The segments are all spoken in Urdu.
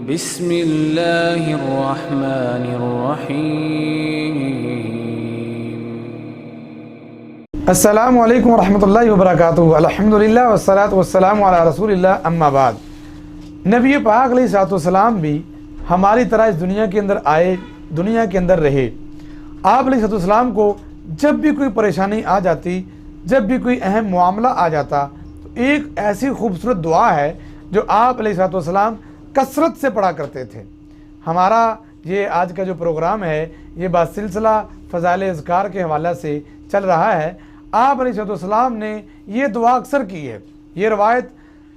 بسم اللہ الرحمن الرحیم۔ السلام علیکم ورحمۃ اللہ وبرکاتہ۔ الحمدللہ والصلاۃ والسلام علی رسول اللہ، اما بعد۔ نبی پاک علیہ الصلوۃ والسلام بھی ہماری طرح اس دنیا کے اندر آئے، دنیا کے اندر رہے۔ آپ علیہ الصلوۃ والسلام کو جب بھی کوئی پریشانی آ جاتی، جب بھی کوئی اہم معاملہ آ جاتا، تو ایک ایسی خوبصورت دعا ہے جو آپ علیہ الصلوۃ والسلام کثرت سے پڑھا کرتے تھے۔ ہمارا یہ آج کا جو پروگرام ہے یہ بسلسلہ فضائل اذکار کے حوالے سے چل رہا ہے۔ آپ علیہ الصلوۃ والسلام نے یہ دعا اکثر کی ہے۔ یہ روایت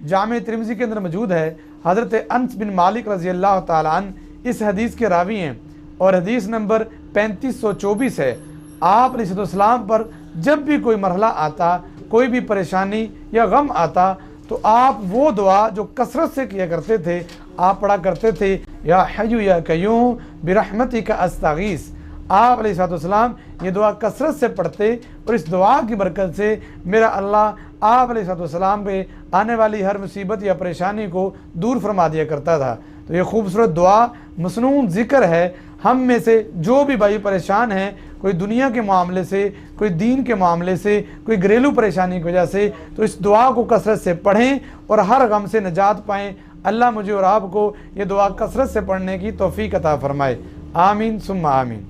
جامع ترمذی کے اندر موجود ہے۔ حضرت انس بن مالک رضی اللہ تعالیٰ عنہ اس حدیث کے راوی ہیں اور حدیث نمبر 3524 ہے۔ آپ علیہ الصلوۃ والسلام پر جب بھی کوئی مرحلہ آتا، کوئی بھی پریشانی یا غم آتا، تو آپ وہ دعا جو کثرت سے کیا کرتے تھے، آپ پڑھا کرتے تھے، یا حی یا قیوم برحمتک استغیث۔ آپ علیہ الصلوۃ والسلام یہ دعا کثرت سے پڑھتے اور اس دعا کی برکت سے میرا اللہ آپ علیہ الصلوۃ والسلام پہ آنے والی ہر مصیبت یا پریشانی کو دور فرما دیا کرتا تھا۔ تو یہ خوبصورت دعا مسنون ذکر ہے۔ ہم میں سے جو بھی بھائی پریشان ہیں، کوئی دنیا کے معاملے سے، کوئی دین کے معاملے سے، کوئی گھریلو پریشانی کی وجہ سے، تو اس دعا کو کثرت سے پڑھیں اور ہر غم سے نجات پائیں۔ اللہ مجھے اور آپ کو یہ دعا کثرت سے پڑھنے کی توفیق عطا فرمائے۔ آمین ثم آمین۔